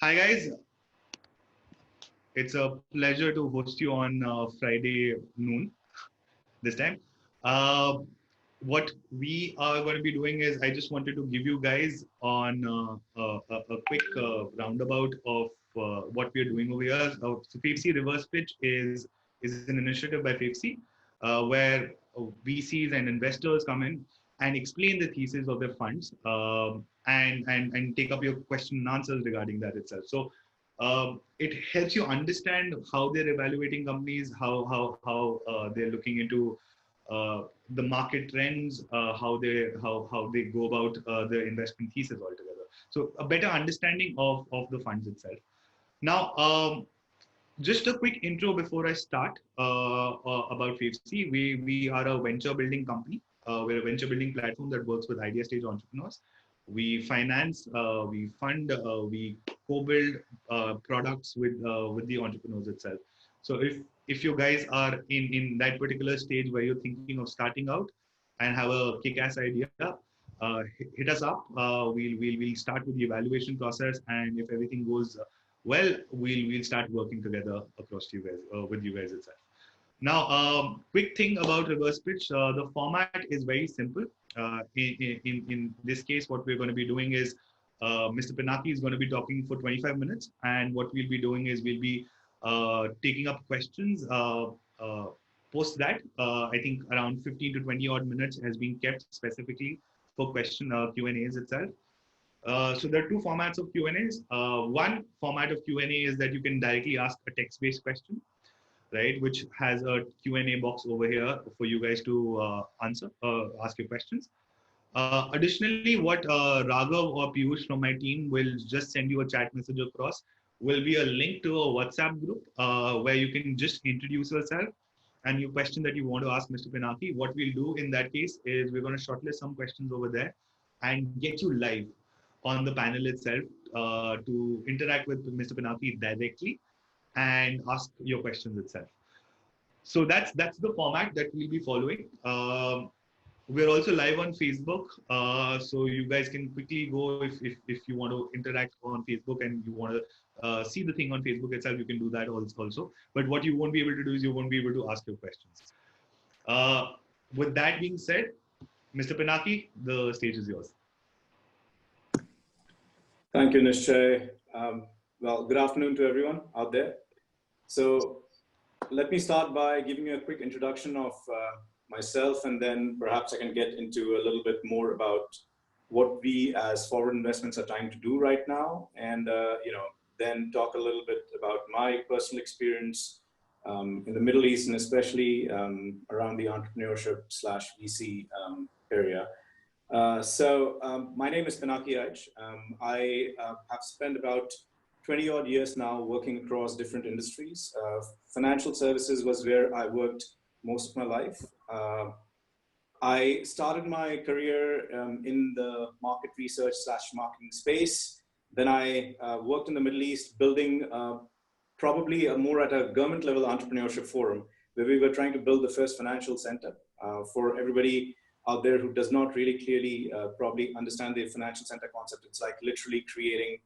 Hi guys, it's a pleasure to host you on Friday noon this time. Uh, what we are going to be doing is I just wanted to give you guys on a quick roundabout of what we are doing over here. So Favcy Reverse Pitch is an initiative by Favcy where VCs and investors come in and explain the thesis of their funds and take up your question and answers regarding that itself. So it helps you understand how they're evaluating companies, how they're looking into the market trends, how they go about the investment thesis altogether. So a better understanding of the funds itself. Now, just a quick intro before I start about Favcy. We are a venture building company. We're a venture building platform that works with idea stage entrepreneurs. We finance, we fund, we co-build products with the entrepreneurs itself. So if you guys are in that particular stage where you're thinking of starting out and have a kick-ass idea, hit us up. We'll start with the evaluation process, and if everything goes well, we'll start working together across you guys with you guys itself. Now, quick thing about reverse pitch. The format is very simple. In this case, what we're going to be doing is Mr. Pinaki is going to be talking for 25 minutes, and what we'll be doing is we'll be taking up questions. Post that, I think around 15 to 20 odd minutes has been kept specifically for question Q&As itself. So there are two formats of Q&As. One format of Q&A is that you can directly ask a text-based question, right, which has a Q&A box over here for you guys to ask your questions. Additionally, what Raghav or Piyush from my team will just send you a chat message across will be a link to a WhatsApp group where you can just introduce yourself and your question that you want to ask Mr. Pinaki. What we'll do in that case is we're going to shortlist some questions over there and get you live on the panel itself to interact with Mr. Pinaki directly and ask your questions itself. So that's the format that we'll be following. We're also live on Facebook, so you guys can quickly go if you want to interact on Facebook and you want to see the thing on Facebook itself, you can do that also. But what you won't be able to do is you won't be able to ask your questions. With that being said, Mr. Pinaki, the stage is yours. Thank you, Nishchay. Well, good afternoon to everyone out there. So let me start by giving you a quick introduction of myself, and then perhaps I can get into a little bit more about what we as Forward Investments are trying to do right now, and then talk a little bit about my personal experience in the Middle East, and especially around the entrepreneurship / VC area. My name is Pinaki Aich. I have spent about 20 odd years now working across different industries. Financial services was where I worked most of my life. I started my career in the market research / marketing space. Then I worked in the Middle East building probably more at a government level entrepreneurship forum where we were trying to build the first financial center for everybody out there who does not really clearly probably understand the financial center concept. It's like literally creating,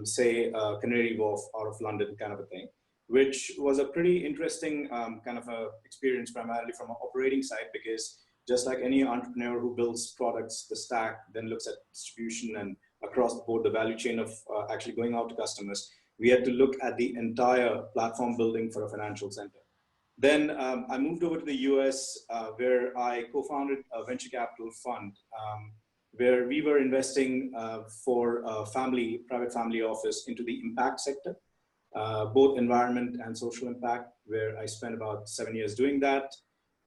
say, a Canary Wharf out of London kind of a thing, which was a pretty interesting kind of a experience primarily from an operating side, because just like any entrepreneur who builds products, the stack, then looks at distribution and across the board, the value chain of actually going out to customers, we had to look at the entire platform building for a financial center. Then I moved over to the US where I co-founded a venture capital fund where we were investing for a private family office into the impact sector, both environment and social impact, where I spent about 7 years doing that.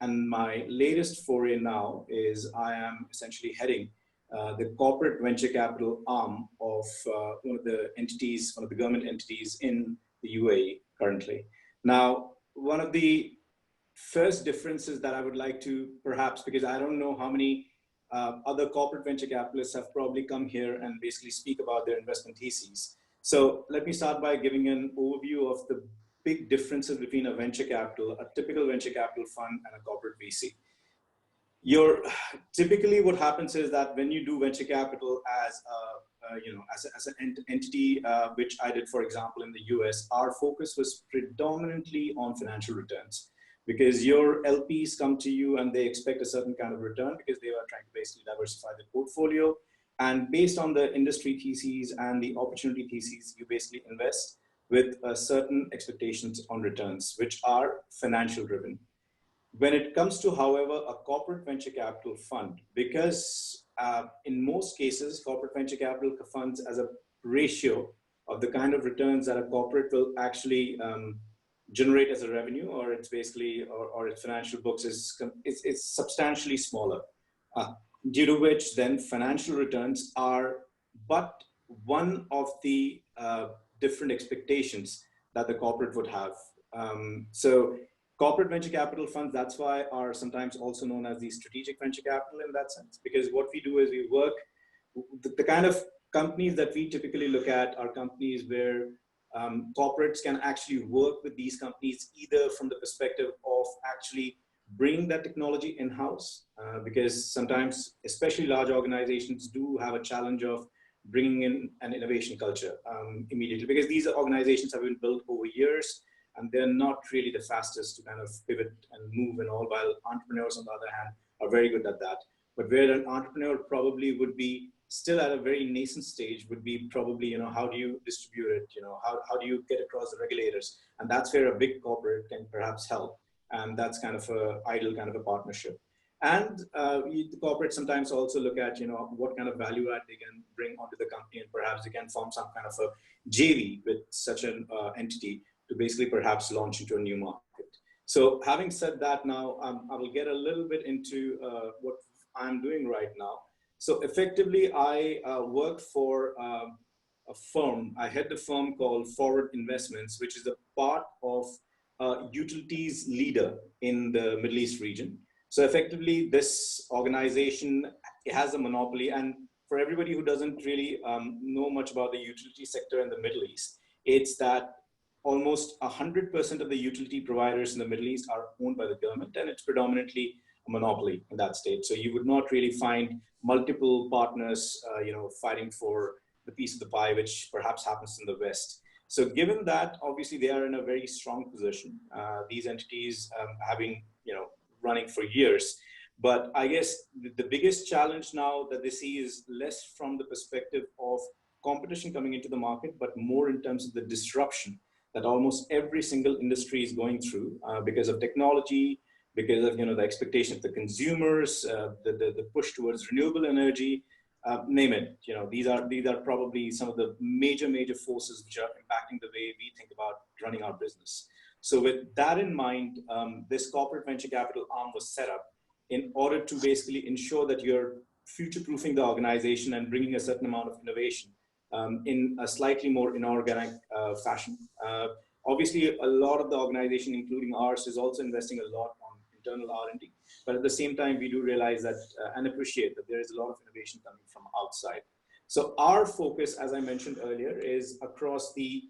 And my latest foray now is I am essentially heading the corporate venture capital arm of one of the government entities in the UAE currently. Now, one of the first differences that I would like to perhaps, because I don't know how many other corporate venture capitalists have probably come here and basically speak about their investment theses. So let me start by giving an overview of the big differences between a venture capital, a typical venture capital fund, and a corporate VC. Typically what happens is that when you do venture capital as as an entity, which I did, for example, in the US, our focus was predominantly on financial returns, because your LPs come to you and they expect a certain kind of return because they are trying to basically diversify their portfolio. And based on the industry theses and the opportunity theses, you basically invest with certain expectations on returns, which are financial driven. When it comes to, however, a corporate venture capital fund, because in most cases, corporate venture capital funds as a ratio of the kind of returns that a corporate will actually generate as a revenue, or it's basically, or its financial books it's substantially smaller, due to which then financial returns are but one of the different expectations that the corporate would have. So corporate venture capital funds, that's why, are sometimes also known as the strategic venture capital in that sense, because what we do is we work, the kind of companies that we typically look at are companies where corporates can actually work with these companies either from the perspective of actually bring that technology in-house, because sometimes, especially large organizations, do have a challenge of bringing in an innovation culture immediately, because these organizations have been built over years and they're not really the fastest to kind of pivot and move and all, while entrepreneurs, on the other hand, are very good at that. But where an entrepreneur probably would be still at a very nascent stage would be probably, how do you distribute it? How do you get across the regulators? And that's where a big corporate can perhaps help. And that's kind of a ideal kind of a partnership. And the corporates sometimes also look at, what kind of value add they can bring onto the company, and perhaps they can form some kind of a JV with such an entity to basically perhaps launch into a new market. So having said that, now I will get a little bit into what I'm doing right now. So effectively, I work for a firm. I head the firm called Forward Investments, which is a part of utilities leader in the Middle East region. So effectively, this organization, it has a monopoly. And for everybody who doesn't really know much about the utility sector in the Middle East, it's that almost 100% of the utility providers in the Middle East are owned by the government, and it's predominantly a monopoly in that state. So you would not really find multiple partners, fighting for the piece of the pie, which perhaps happens in the West. So given that, obviously, they are in a very strong position. These entities have been, running for years. But I guess the biggest challenge now that they see is less from the perspective of competition coming into the market, but more in terms of the disruption that almost every single industry is going through because of technology, because of the expectation of the consumers, the push towards renewable energy, name it. These are probably some of the major forces which are impacting the way we think about running our business. So with that in mind, this corporate venture capital arm was set up in order to basically ensure that you're future-proofing the organization and bringing a certain amount of innovation in a slightly more inorganic fashion. Obviously, a lot of the organization, including ours, is also investing a lot on internal R&D. But at the same time, we do realize that and appreciate that there is a lot of innovation coming from outside. So our focus, as I mentioned earlier, is across the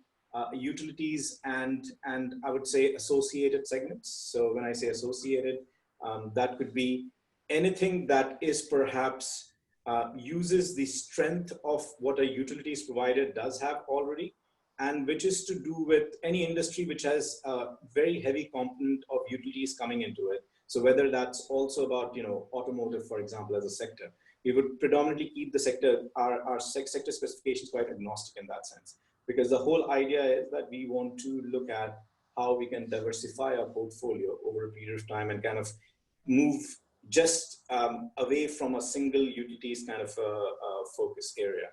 utilities and I would say associated segments. So when I say associated, that could be anything that is perhaps uses the strength of what a utilities provider does have already, and which is to do with any industry which has a very heavy component of utilities coming into it. So whether that's also about, automotive, for example, as a sector, we would predominantly keep the sector, our sector specifications quite agnostic in that sense, because the whole idea is that we want to look at how we can diversify our portfolio over a period of time and kind of move just away from a single utilities kind of focus area.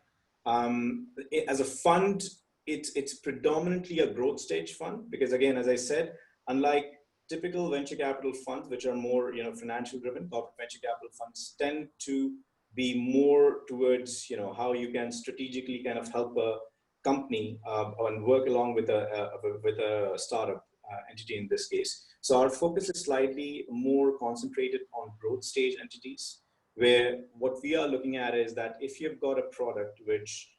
As a fund, it's predominantly a growth stage fund, because again, as I said, unlike typical venture capital funds, which are more financial driven, corporate venture capital funds tend to be more towards how you can strategically kind of help a company and work along with a startup entity in this case. So our focus is slightly more concentrated on growth stage entities, where what we are looking at is that if you've got a product which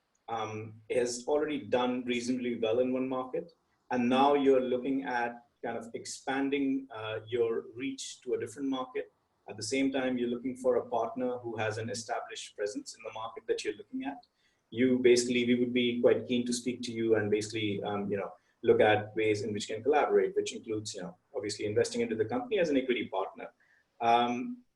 has already done reasonably well in one market, and now you're looking at kind of expanding your reach to a different market. At the same time, you're looking for a partner who has an established presence in the market that you're looking at. we would be quite keen to speak to you and basically, look at ways in which we can collaborate, which includes, obviously investing into the company as an equity partner.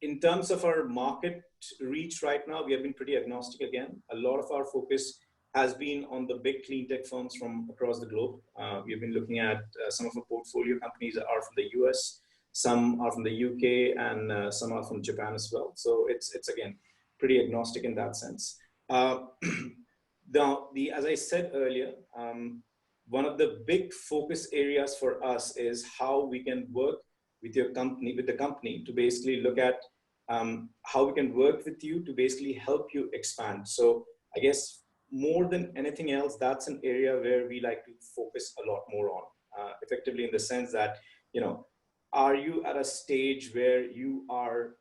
In terms of our market reach right now, we have been pretty agnostic again. A lot of our focus has been on the big clean tech firms from across the globe. We've been looking at some of our portfolio companies that are from the US, some are from the UK, and some are from Japan as well. So it's again, pretty agnostic in that sense. As I said earlier, one of the big focus areas for us is how we can work with the company to basically look at how we can work with you to basically help you expand. So I guess more than anything else, that's an area where we like to focus a lot more on, effectively in the sense that, are you at a stage where you are,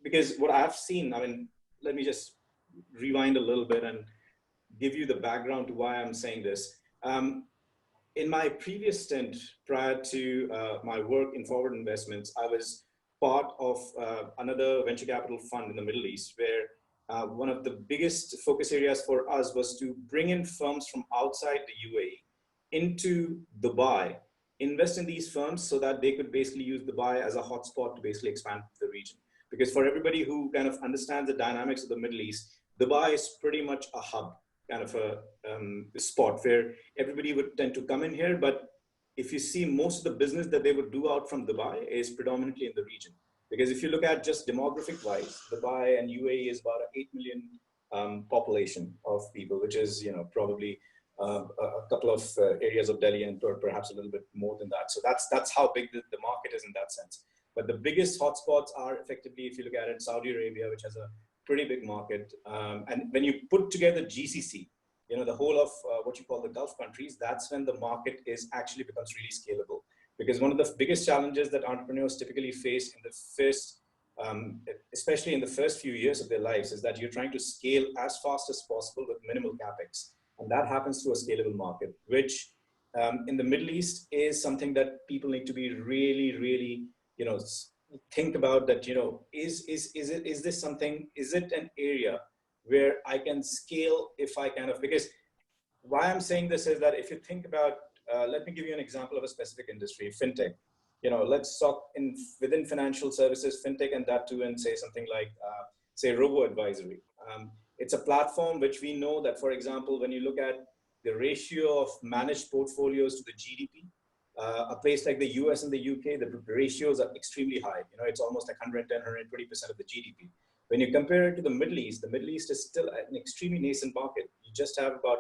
because what I've seen, let me just rewind a little bit and give you the background to why I'm saying this. In my previous stint, prior to my work in forward investments, I was part of another venture capital fund in the Middle East, where one of the biggest focus areas for us was to bring in firms from outside the UAE into Dubai, invest in these firms so that they could basically use Dubai as a hotspot to basically expand the region. Because for everybody who kind of understands the dynamics of the Middle East, Dubai is pretty much a hub, kind of a spot where everybody would tend to come in here. But if you see, most of the business that they would do out from Dubai is predominantly in the region. Because if you look at just demographic wise, Dubai and UAE is about an 8 million population of people, which is, probably a couple of areas of Delhi and perhaps a little bit more than that. So that's how big the market is in that sense. But the biggest hotspots are effectively, if you look at it, Saudi Arabia, which has a pretty big market. And when you put together GCC, the whole of what you call the Gulf countries, that's when the market actually becomes really scalable. Because one of the biggest challenges that entrepreneurs typically face in the first, especially in the first few years of their lives, is that you're trying to scale as fast as possible with minimal capex. And that happens through a scalable market, which in the Middle East is something that people need to be really, really, think about that, is it an area where I can scale if I kind of, because why I'm saying this is that if you think about, let me give you an example of a specific industry, fintech. Let's talk within financial services, fintech, and that too, and say something like, say, robo-advisory. It's a platform which we know that, for example, when you look at the ratio of managed portfolios to the GDP, a place like the US and the UK, the ratios are extremely high. It's almost like 110, 120% of the GDP. When you compare it to the Middle East is still an extremely nascent market. You just have about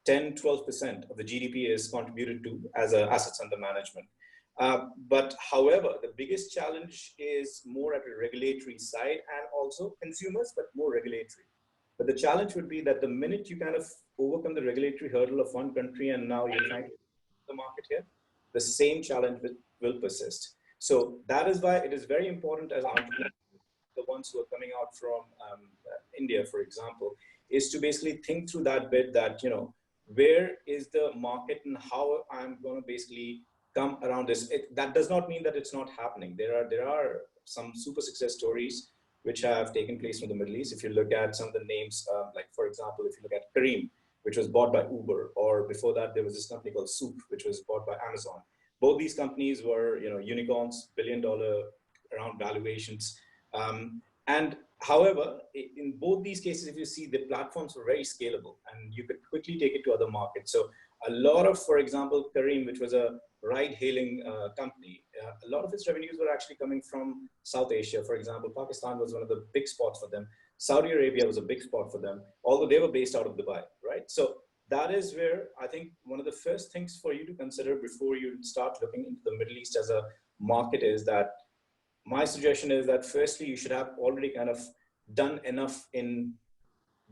10, 12% of the GDP is contributed to as assets under management. But however, the biggest challenge is more at a regulatory side and also consumers, but more regulatory. But the challenge would be that the minute you kind of overcome the regulatory hurdle of one country and now you're trying to the market here, the same challenge will persist. So that is why it is very important as entrepreneurs, the ones who are coming out from India, for example, is to basically think through that bit that, where is the market and how I'm going to basically come around this. That does not mean that it's not happening. There are some super success stories which have taken place from the Middle East. If you look at some of the names, like for example, if you look at Careem, which was bought by Uber, or before that, there was this company called Soup, which was bought by Amazon. Both these companies were, unicorns, billion-dollar around valuations. And however, in both these cases, if you see, the platforms were very scalable and you could quickly take it to other markets. So a lot of, for example, Careem, which was a ride-hailing company, a lot of its revenues were actually coming from South Asia. For example, Pakistan was one of the big spots for them. Saudi Arabia was a big spot for them, although they were based out of Dubai, right? So that is where I think one of the first things for you to consider before you start looking into the Middle East as a market is that my suggestion is that firstly, you should have already kind of done enough in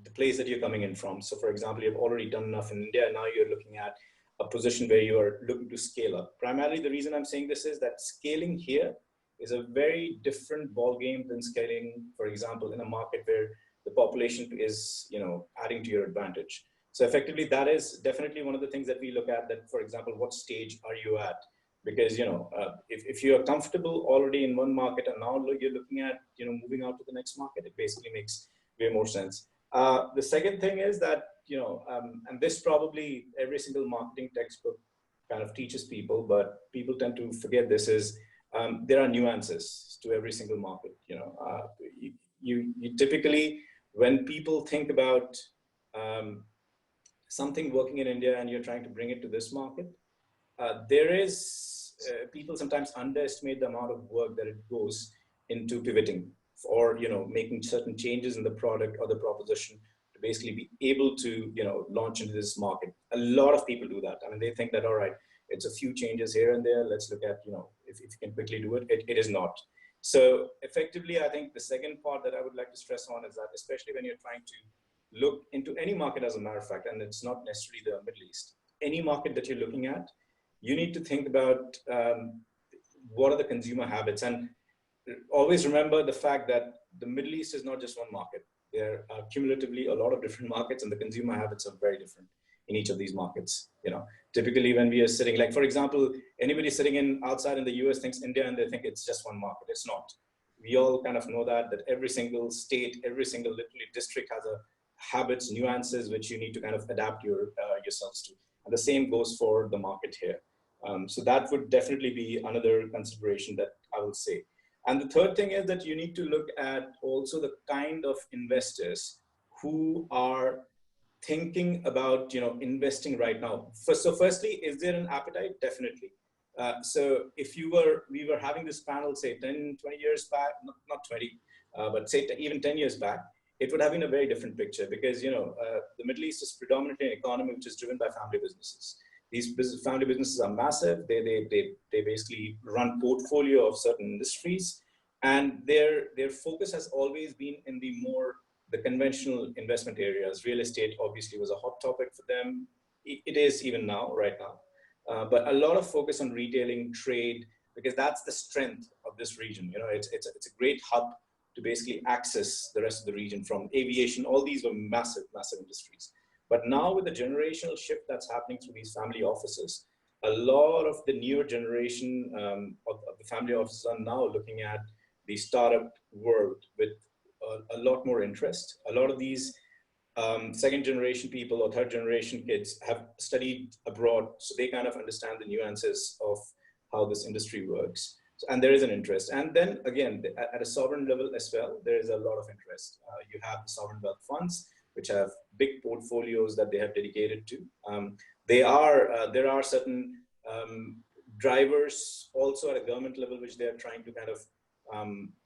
the place that you're coming in from. So for example, you've already done enough in India, and now you're looking at a position where you are looking to scale up. Primarily, the reason I'm saying this is that scaling here is a very different ball game than scaling, for example, in a market where the population is, adding to your advantage. So effectively, that is definitely one of the things that we look at, that, for example, what stage are you at? Because, if you are comfortable already in one market and now you're looking at, moving out to the next market, it basically makes way more sense. The second thing is that, and this probably every single marketing textbook kind of teaches people, but people tend to forget this, is there are nuances to every single market. You typically, when people think about something working in India and you're trying to bring it to this market, people sometimes underestimate the amount of work that it goes into pivoting or making certain changes in the product or the proposition to basically be able to launch into this market. A lot of people do that. I mean, they think that, all right, it's a few changes here and there, let's look at if you can quickly do it. It is not. So effectively, I think the second part that I would like to stress on is that, especially when you're trying to look into any market, as a matter of fact, and it's not necessarily the Middle East, any market that you're looking at, you need to think about what are the consumer habits. And always remember the fact that the Middle East is not just one market. There are cumulatively a lot of different markets, and the consumer habits are very different in each of these markets. Typically when we are sitting, like for example, anybody sitting outside in the US thinks India and they think it's just one market. It's not. We all kind of know that every single state, every single literally district has a habits, nuances, which you need to kind of adapt yourselves to. And the same goes for the market here. So that would definitely be another consideration that I will say. And the third thing is that you need to look at also the kind of investors who are thinking about investing right now. Firstly, is there an appetite? Definitely. So if we were having this panel, say 10, 20 years back, not 20, but say even 10 years back, it would have been a very different picture, because the Middle East is predominantly an economy which is driven by family businesses. These family businesses are massive. They basically run portfolio of certain industries, and their focus has always been in the conventional investment areas. Real estate obviously was a hot topic for them. It is even now, right now. But a lot of focus on retailing, trade, because that's the strength of this region. It's a great hub to basically access the rest of the region, from aviation. All these were massive, massive industries. But now with the generational shift that's happening through these family offices, a lot of the newer generation of the family offices are now looking at the startup world with a lot more interest. A lot of these second generation people or third generation kids have studied abroad, so they kind of understand the nuances of how this industry works. And there is an interest. And then again, at a sovereign level as well, there is a lot of interest. You have the sovereign wealth funds, which have big portfolios that they have dedicated to. There are certain drivers also at a government level, which they're trying to kind of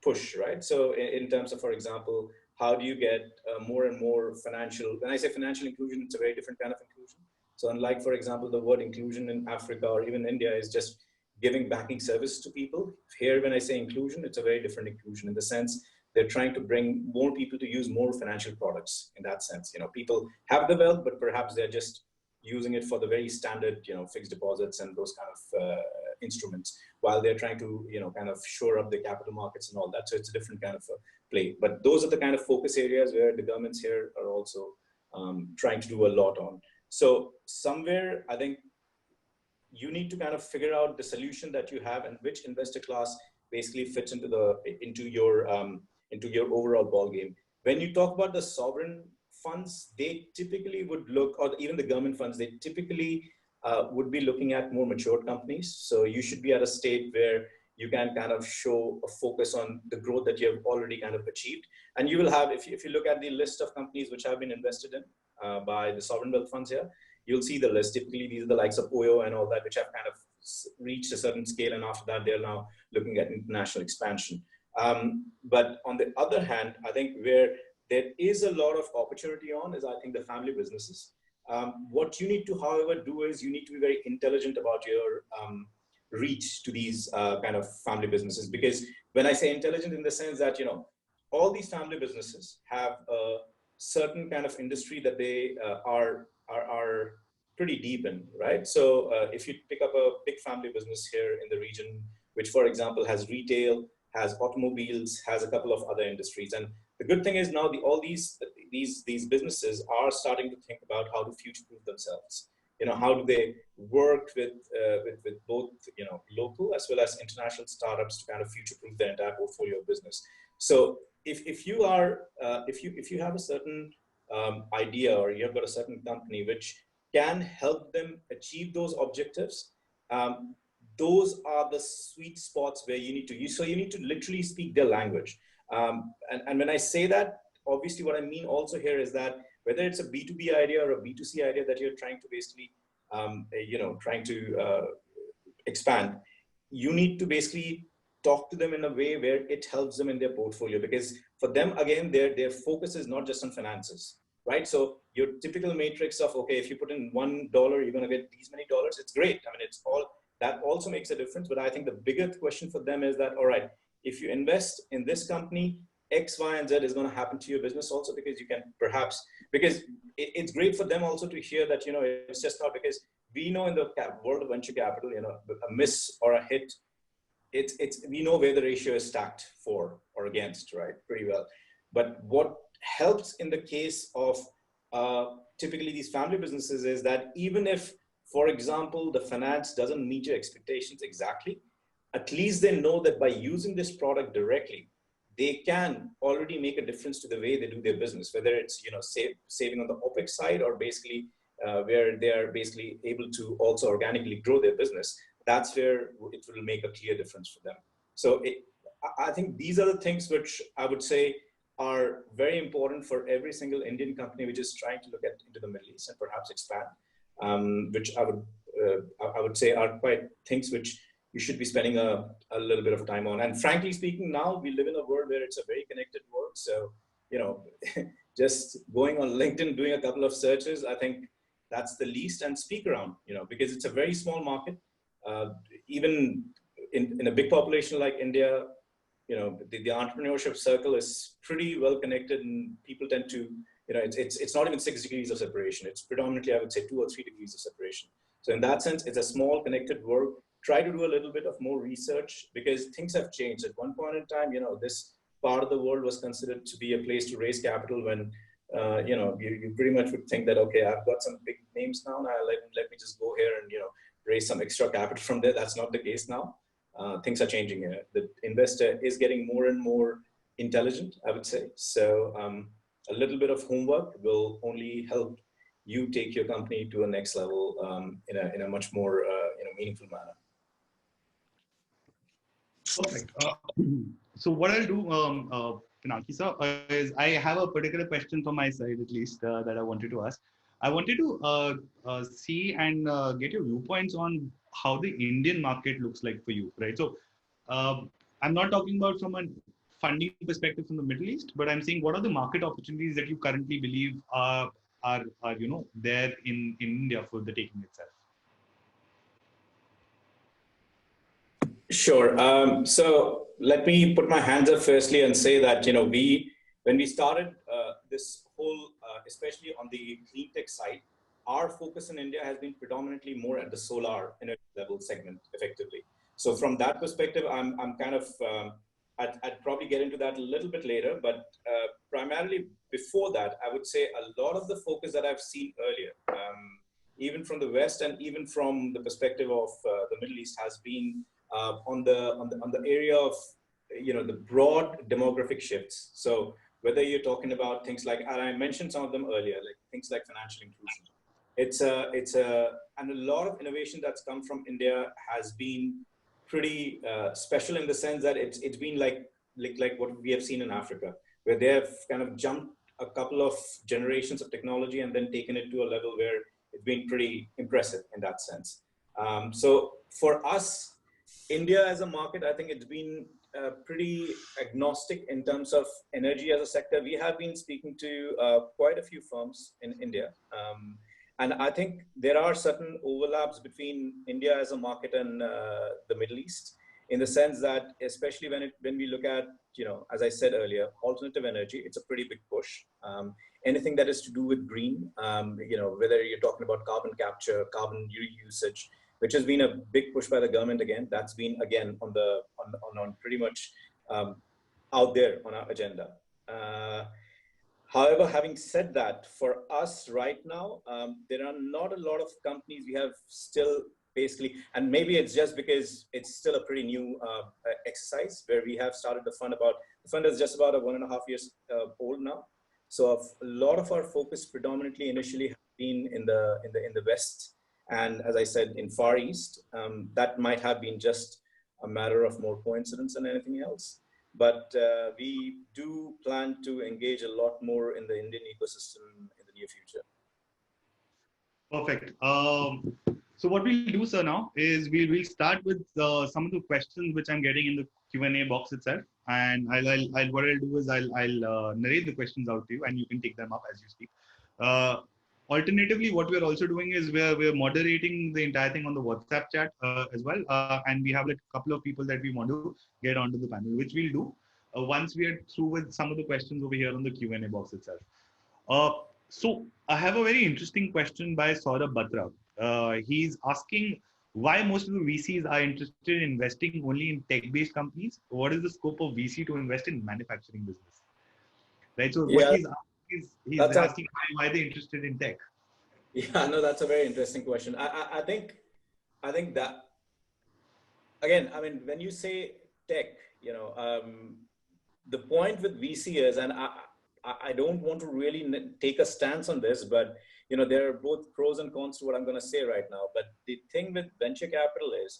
push, right? So in terms of, for example, how do you get more and more financial, when I say financial inclusion, it's a very different kind of inclusion. So unlike, for example, the word inclusion in Africa or even India is just giving banking service to people. Here, when I say inclusion, it's a very different inclusion in the sense they're trying to bring more people to use more financial products in that sense. People have the wealth, but perhaps they're just using it for the very standard, fixed deposits and those kind of instruments, while they're trying to, kind of shore up the capital markets and all that. So it's a different kind of play. But those are the kind of focus areas where the governments here are also trying to do a lot on. So somewhere, I think you need to kind of figure out the solution that you have and which investor class basically fits into your overall ball game. When you talk about the sovereign funds, they typically would look, or even the government funds, they typically would be looking at more matured companies. So you should be at a state where you can kind of show a focus on the growth that you have already kind of achieved. And you will have, if you look at the list of companies which have been invested in by the sovereign wealth funds here, you'll see the list. Typically, these are the likes of Oyo and all that, which have kind of reached a certain scale. And after that, they're now looking at international expansion. But on the other hand, I think where there is a lot of opportunity on is, I think, the family businesses. What you need to, however, do is you need to be very intelligent about your reach to these kind of family businesses. Because when I say intelligent, in the sense that, all these family businesses have a certain kind of industry that they are pretty deep in, right? So if you pick up a big family business here in the region, which, for example, has retail, has automobiles, has a couple of other industries. And the good thing is now all these businesses are starting to think about how to future-proof themselves. How do they work with both, local as well as international startups to kind of future-proof their entire portfolio of business. So if you have a certain idea, or you've got a certain company which can help them achieve those objectives, those are the sweet spots where you need to use. So you need to literally speak their language. And when I say that, obviously what I mean also here is that whether it's a B2B idea or a B2C idea that you're trying to basically, trying to expand, you need to basically talk to them in a way where it helps them in their portfolio, because for them, again, their focus is not just on finances, right? So your typical matrix of, okay, if you put in $1, you're going to get these many dollars. It's great. I mean, it's all that also makes a difference. But I think the bigger question for them is that, all right, if you invest in this company, X, Y, and Z is going to happen to your business also, because you can perhaps, because it's great for them also to hear that, it's just not because we know in the world of venture capital, a miss or a hit, we know where the ratio is stacked for or against, right? Pretty well. But what helps in the case of typically these family businesses is that even if, for example, the finance doesn't meet your expectations exactly, at least they know that by using this product directly, they can already make a difference to the way they do their business, whether it's saving on the OpEx side, or basically where they are basically able to also organically grow their business. That's where it will make a clear difference for them. So I think these are the things which I would say are very important for every single Indian company which is trying to look into the Middle East and perhaps expand, which I would say are quite things which you should be spending a little bit of time on. And frankly speaking, now we live in a world where it's a very connected world. So, just going on LinkedIn, doing a couple of searches, I think that's the least, and speak around, because it's a very small market. Even in a big population like India, the entrepreneurship circle is pretty well connected, and people tend to, it's not even 6 degrees of separation. It's predominantly, I would say, 2 or 3 degrees of separation. So in that sense, it's a small connected world. Try to do a little bit of more research, because things have changed. At one point in time, this part of the world was considered to be a place to raise capital when, you pretty much would think that, okay, I've got some big names now, let me just go here and, raise some extra capital from there. That's not the case now. Things are changing here. The investor is getting more and more intelligent, I would say. So a little bit of homework will only help you take your company to a next level in a much more meaningful manner. Perfect. So what I'll do, Pinaki sir, is I have a particular question from my side, at least, that I wanted to ask. I wanted to see and get your viewpoints on how the Indian market looks like for you, right? So I'm not talking about from a funding perspective from the Middle East, but I'm saying what are the market opportunities that you currently believe are there in India for the taking itself? Sure. So let me put my hands up firstly and say that, when we started this whole, especially on the clean tech side, our focus in India has been predominantly more at the solar energy level segment, effectively. So from that perspective, I'm kind of, I'd probably get into that a little bit later, but primarily before that, I would say a lot of the focus that I've seen earlier, even from the West and even from the perspective of the Middle East, has been on the area of the broad demographic shifts. So whether you're talking about things like, and I mentioned some of them earlier, like things like financial inclusion. And a lot of innovation that's come from India has been pretty special in the sense that it's been like what we have seen in Africa, where they have kind of jumped a couple of generations of technology and then taken it to a level where it's been pretty impressive in that sense. So for us, India as a market, I think it's been pretty agnostic in terms of energy as a sector. We have been speaking to quite a few firms in India. And I think there are certain overlaps between India as a market and the Middle East, in the sense that, especially when we look at, as I said earlier, alternative energy, it's a pretty big push. Anything that is to do with green, whether you're talking about carbon capture, carbon reusage, which has been a big push by the government again, that's been again on pretty much out there on our agenda. However, having said that, for us right now, there are not a lot of companies we have still basically, and maybe it's just because it's still a pretty new exercise where we have started the fund is just about 1.5 years old now. So a lot of our focus predominantly initially has been in the West, and as I said, in Far East. That might have been just a matter of more coincidence than anything else. But we do plan to engage a lot more in the Indian ecosystem in the near future. Perfect. So what we'll do, sir, now is we'll start with some of the questions which I'm getting in the Q&A box itself, and what I'll do is I'll narrate the questions out to you, and you can take them up as you speak. Uh, Alternatively, what we're also doing is we're moderating the entire thing on the WhatsApp chat as well, and we have like a couple of people that we want to get onto the panel, which we'll do once we are through with some of the questions over here on the Q&A box itself. Uh, so I have a very interesting question by Sourav Batra. He's asking why most of the VCs are interested in investing only in tech-based companies. What is the scope of VC to invest in manufacturing business? Right. So what Yeah, he's asking is he's asking why they're interested in tech. Yeah, no, that's a very interesting question. I think that, again, I mean, when you say tech, the point with VC is, and I don't want to really take a stance on this, but there are both pros and cons to what I'm going to say right now. But the thing with venture capital is,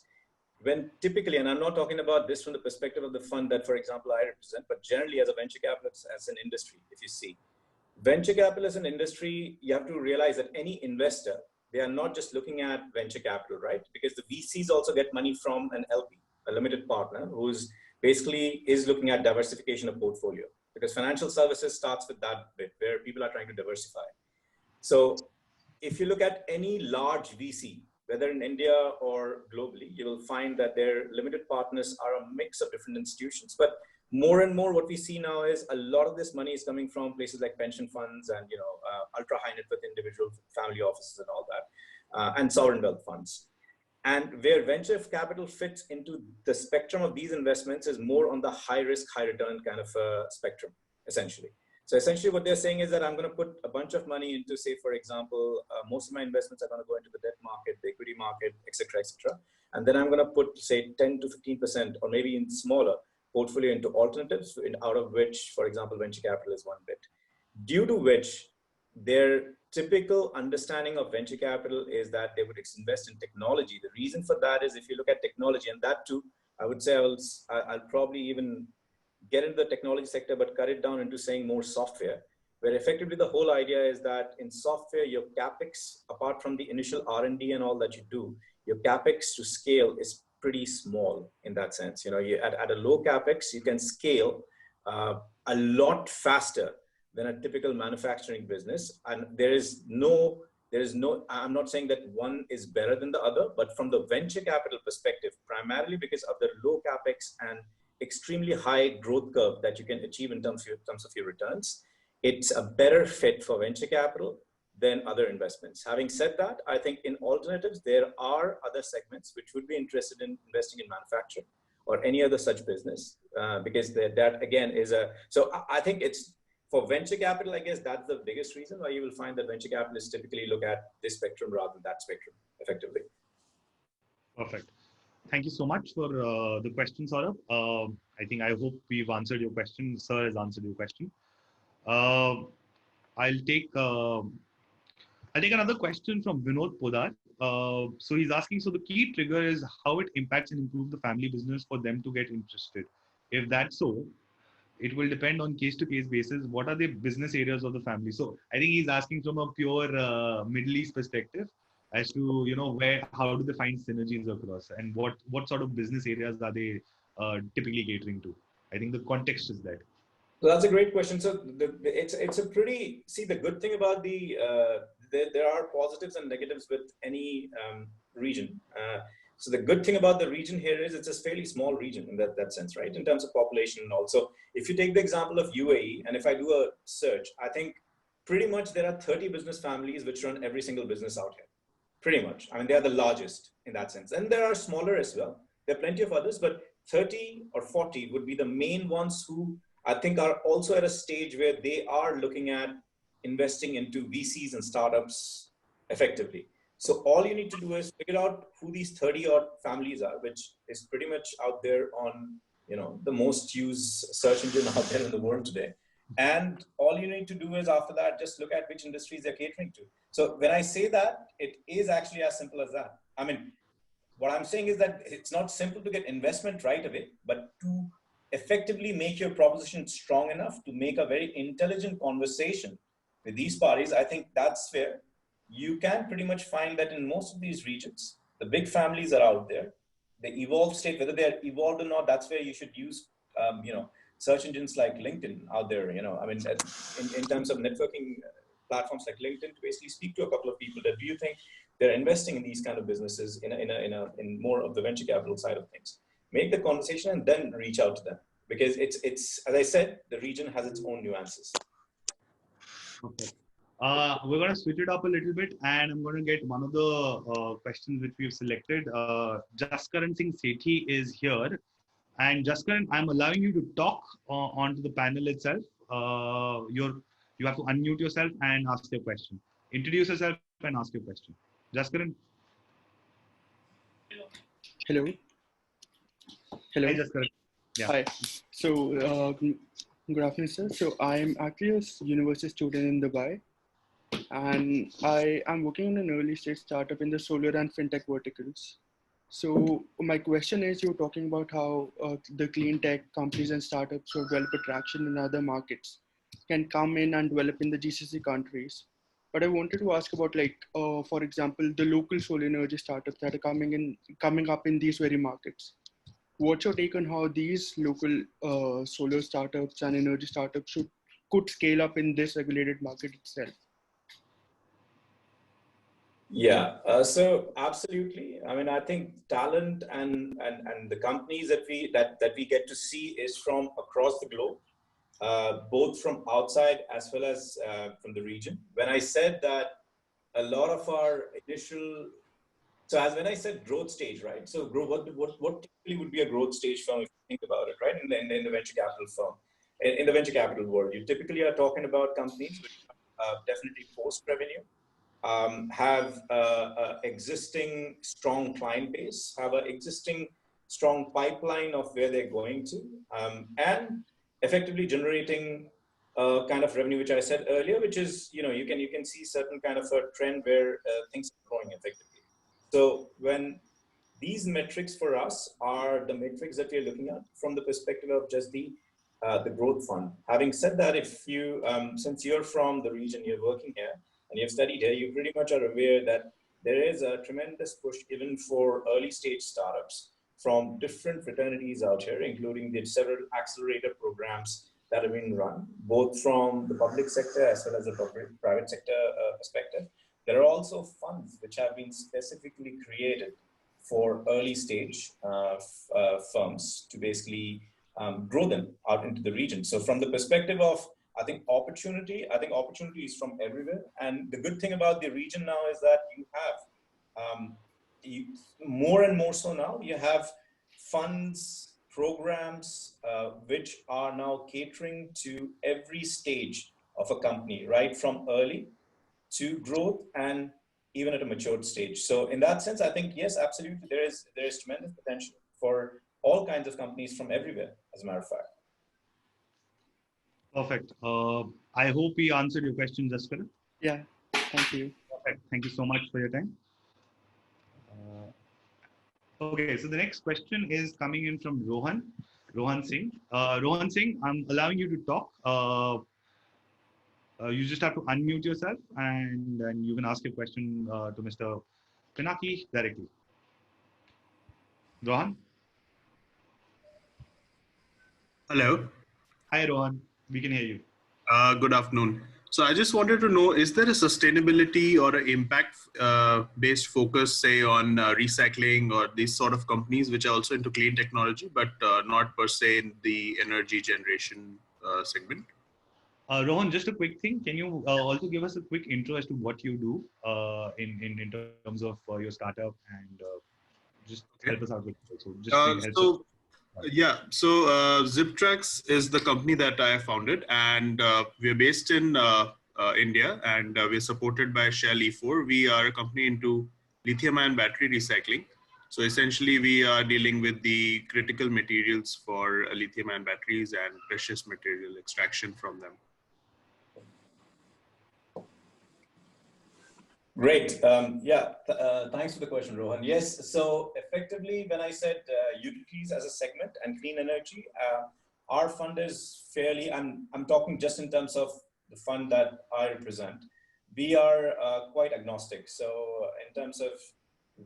when typically, and I'm not talking about this from the perspective of the fund that, for example, I represent, but generally as a venture capitalist, as an industry, if you see, venture capital as an industry, you have to realize that any investor, they are not just looking at venture capital, right? Because the VCs also get money from an LP, a limited partner, who's basically is looking at diversification of portfolio. Because financial services starts with that bit where people are trying to diversify. So if you look at any large VC, whether in India or globally, you will find that their limited partners are a mix of different institutions. But more and more what we see now is a lot of this money is coming from places like pension funds and ultra high net worth individual family offices and all that, and sovereign wealth funds. And where venture capital fits into the spectrum of these investments is more on the high risk, high return kind of spectrum, essentially. So essentially what they're saying is that I'm going to put a bunch of money into, say, for example, most of my investments are going to go into the debt market, the equity market, et cetera, et cetera. And then I'm going to put, say, 10 to 15% or maybe in smaller portfolio into alternatives, out of which, for example, venture capital is one bit. Due to which their typical understanding of venture capital is that they would invest in technology. The reason for that is if you look at technology, and that too, I would say I'll probably even get into the technology sector, but cut it down into saying more software, where effectively the whole idea is that in software, your CapEx, apart from the initial R&D and all that you do, your CapEx to scale is pretty small in that sense. At a low CapEx, you can scale a lot faster than a typical manufacturing business. And there is no, I'm not saying that one is better than the other, but from the venture capital perspective, primarily because of the low CapEx and extremely high growth curve that you can achieve in terms of your returns, it's a better fit for venture capital than other investments. Having said that, I think in alternatives, there are other segments which would be interested in investing in manufacturing or any other such business, because that again is so I think it's for venture capital, I guess that's the biggest reason why you will find that venture capitalists typically look at this spectrum rather than that spectrum effectively. Perfect. Thank you so much for the question, Saurabh. I hope we've answered your question. Sir has answered your question. I'll take another question from Vinod Podar. So he's asking, so the key trigger is how it impacts and improves the family business for them to get interested. If that's so, it will depend on case-to-case basis. What are the business areas of the family? So I think he's asking from a pure Middle East perspective as to, how do they find synergies across and what sort of business areas are they typically catering to? I think the context is that. So that's a great question. So it's a pretty, see, the good thing about there are positives and negatives with any region. So the good thing about the region here is it's a fairly small region in that sense, right? In terms of population and also, if you take the example of UAE, and if I do a search, I think pretty much there are 30 business families which run every single business out here. Pretty much. I mean, they are the largest in that sense. And there are smaller as well. There are plenty of others, but 30 or 40 would be the main ones who I think are also at a stage where they are looking at investing into VCs and startups effectively. So all you need to do is figure out who these 30 odd families are, which is pretty much out there on, the most used search engine out there in the world today. And all you need to do is after that, just look at which industries they're catering to. So when I say that, it is actually as simple as that. I mean, what I'm saying is that it's not simple to get investment right away, but to effectively make your proposition strong enough to make a very intelligent conversation with these parties, I think that's fair. You can pretty much find that in most of these regions, the big families are out there. The evolved state, whether they're evolved or not, that's where you should use, search engines like LinkedIn out there. I mean, in terms of networking platforms like LinkedIn, to basically speak to a couple of people that do you think they're investing in these kind of businesses in more of the venture capital side of things. Make the conversation and then reach out to them, because it's as I said, the region has its own nuances. Okay. We're going to switch it up a little bit, and I'm going to get one of the questions which we've selected. Jaskaran Singh Sethi is here. And Jaskaran, I'm allowing you to talk onto the panel itself. You have to unmute yourself and ask your question. Introduce yourself and ask your question. Jaskaran. Hello. Hello. Hi, Jaskaran. Yeah. Hi. So, good afternoon, sir. So, I'm actually a university student in Dubai, and I am working on an early stage startup in the solar and fintech verticals. So, my question is, you're talking about how the clean tech companies and startups who develop traction in other markets can come in and develop in the GCC countries. But I wanted to ask about, like, for example, the local solar energy startups that are coming up in these very markets. What's your take on how these local solar startups and energy startups could scale up in this regulated market itself? Yeah, so absolutely. I mean, I think talent and the companies that we get to see is from across the globe, both from outside as well as from the region. When I said that a lot of our initial, so as when I said growth stage, right? So what typically would be a growth stage firm if you think about it, right? In the venture capital firm, in the venture capital world, you typically are talking about companies which definitely post revenue. Have existing strong client base, have an existing strong pipeline of where they're going to, and effectively generating kind of revenue, which I said earlier, which is, you can see certain kind of a trend where things are growing effectively. So when these metrics for us are the metrics that we're looking at from the perspective of just the growth fund. Having said that, if you, since you're from the region, you're working here, and you've studied here, you pretty much are aware that there is a tremendous push even for early stage startups from different fraternities out here, including the several accelerator programs that are being run, both from the public sector as well as the private sector perspective. There are also funds which have been specifically created for early stage firms to basically grow them out into the region. So from the perspective of, I think opportunity is from everywhere. And the good thing about the region now is that you have, more and more so now, you have funds, programs, which are now catering to every stage of a company, right from early to growth and even at a matured stage. So in that sense, I think, yes, absolutely, there is tremendous potential for all kinds of companies from everywhere, as a matter of fact. Perfect. I hope we answered your question, Jaskaran. Yeah, thank you. Perfect. Thank you so much for your time. Okay, so the next question is coming in from Rohan Singh. Rohan Singh, I'm allowing you to talk. You just have to unmute yourself and then you can ask your question to Mr. Pinaki directly. Rohan? Hello. Hi, Rohan. We can hear you. Good afternoon. So I just wanted to know, is there a sustainability or an impact-based focus, say, on recycling or these sort of companies which are also into clean technology, but not per se in the energy generation segment? Rohan, just a quick thing. Can you also give us a quick intro as to what you do in terms of your startup and just help us out with it also. Just So ZipTrax is the company that I founded, and we're based in India, and we're supported by Shell E4. We are a company into lithium-ion battery recycling, So essentially, we are dealing with the critical materials for lithium-ion batteries and precious material extraction from them. Great. Thanks for the question, Rohan. Yes, so effectively, when I said utilities as a segment and clean energy, our fund is fairly, I'm talking just in terms of the fund that I represent. We are quite agnostic. So in terms of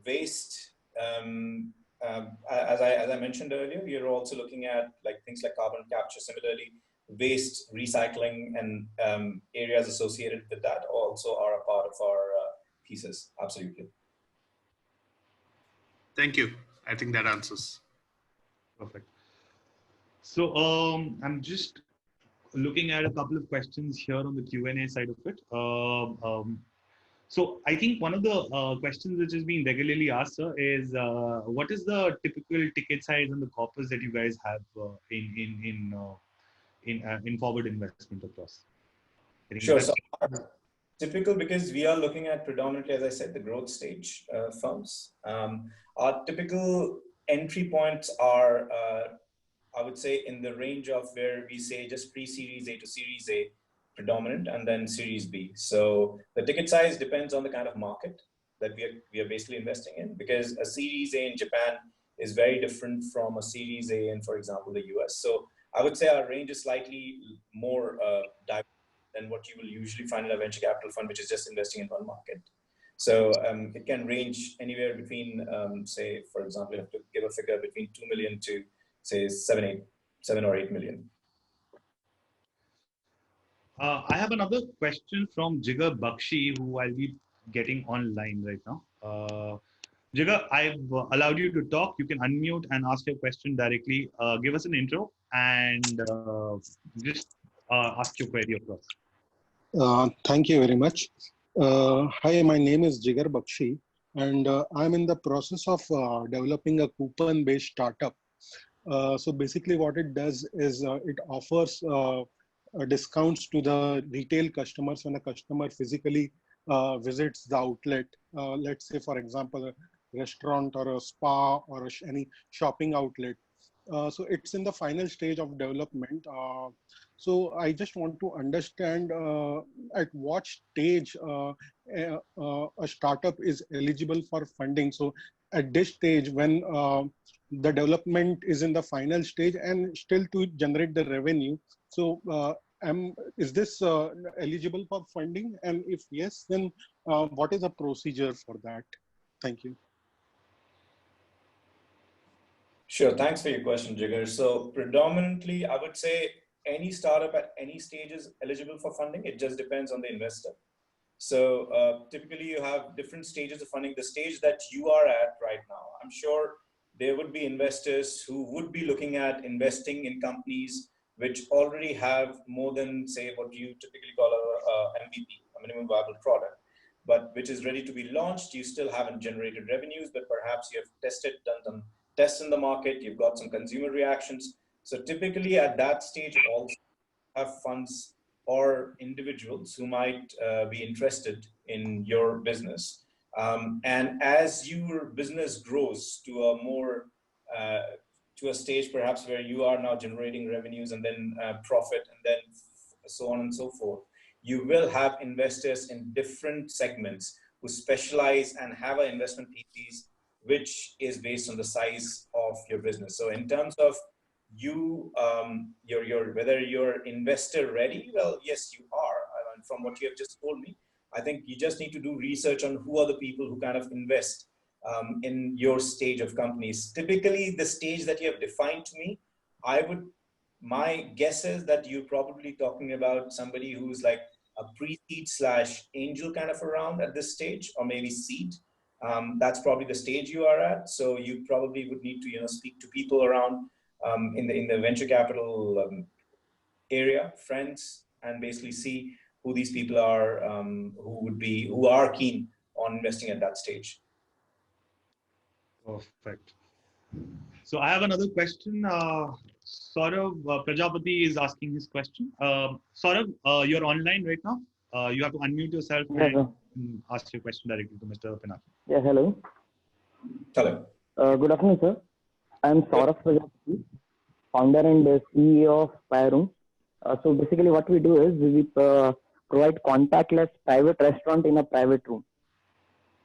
waste, as I mentioned earlier, we are also looking at like things like carbon capture. Similarly, waste recycling and areas associated with that also are a part of our pieces. Absolutely. Thank you. I think that answers. Perfect. So I'm just looking at a couple of questions here on the Q&A side of it. So I think one of the questions which is being regularly asked, sir, is what is the typical ticket size and the corpus that you guys have in forward investment across? Sure. So typical, because we are looking at predominantly, as I said, the growth stage firms. Our typical entry points are, I would say, in the range of where we say just pre-Series A to Series A predominant, and then Series B. So the ticket size depends on the kind of market that we are basically investing in, because a Series A in Japan is very different from a Series A in, for example, the US. So I would say our range is slightly more diverse than what you will usually find in a venture capital fund, which is just investing in one market. So it can range anywhere between, say, for example, you have to give a figure between 2 million to, say, 7 or 8 million. I have another question from Jigar Baxi, who I'll be getting online right now. Jigar, I've allowed you to talk. You can unmute and ask your question directly. Give us an intro and just ask your query across. Thank you very much. Hi, my name is Jigar Baxi, and I'm in the process of developing a coupon-based startup. So basically what it does is it offers discounts to the retail customers when a customer physically visits the outlet. Let's say, for example, a restaurant or a spa or any shopping outlet. So it's in the final stage of development. So I just want to understand at what stage a startup is eligible for funding. So at this stage, when the development is in the final stage and still to generate the revenue. So is this eligible for funding? And if yes, then what is the procedure for that? Thank you. Sure, thanks for your question, Jigar. So predominantly, I would say any startup at any stage is eligible for funding. It just depends on the investor. So typically you have different stages of funding. The stage that you are at right now, I'm sure there would be investors who would be looking at investing in companies which already have more than, say, what you typically call a MVP, a minimum viable product, but which is ready to be launched. You still haven't generated revenues, but perhaps you have tested, done some tests in the market, you've got some consumer reactions. So typically at that stage, also have funds or individuals who might be interested in your business. And as your business grows to a more, to a stage perhaps where you are now generating revenues and then profit and then so on and so forth, you will have investors in different segments who specialize and have an investment thesis which is based on the size of your business. So in terms of you, whether you're investor ready, well, yes, you are. And from what you have just told me, I think you just need to do research on who are the people who kind of invest in your stage of companies. Typically, the stage that you have defined to me, my guess is that you're probably talking about somebody who's like a pre-seed / angel kind of around at this stage, or maybe seed. That's probably the stage you are at. So you probably would need to, speak to people around in the venture capital area, friends, and basically see who these people are who are keen on investing at that stage. Perfect. So I have another question. Sourav Prajapati is asking his question. Sourav, you're online right now. You have to unmute yourself and ask your question directly to Mr. Pinaki. Yeah, hello. Hello. Good afternoon, sir. I am Sourav Prajapati, founder and CEO of Pyroom. So basically what we do is we provide contactless private restaurant in a private room.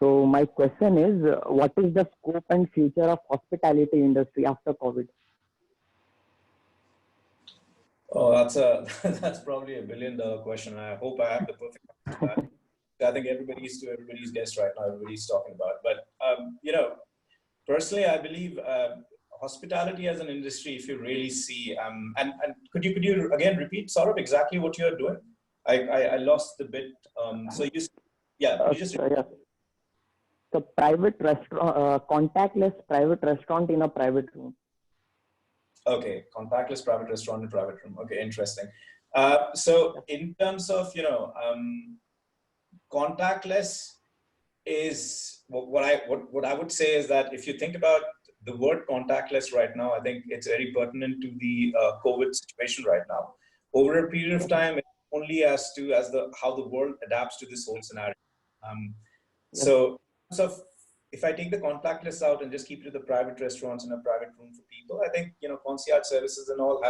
So my question is, what is the scope and future of hospitality industry after COVID? Oh, that's probably $1 billion question. I hope I have the perfect answer to that. I think everybody's guest right now. Everybody's talking about. But personally, I believe hospitality as an industry, if you really see, and could you again repeat, sort of exactly what you're doing? I lost the bit. So you, yeah, could you just. Yeah. So private restaurant, contactless private restaurant in a private room. Okay, contactless private restaurant in private room. Okay, interesting. So in terms of contactless is what I would say is that if you think about the word contactless right now, I think it's very pertinent to the COVID situation right now. Over a period of time, it's only as how the world adapts to this whole scenario. So if I take the contactless out and just keep it to the private restaurants in a private room for people, I think concierge services and all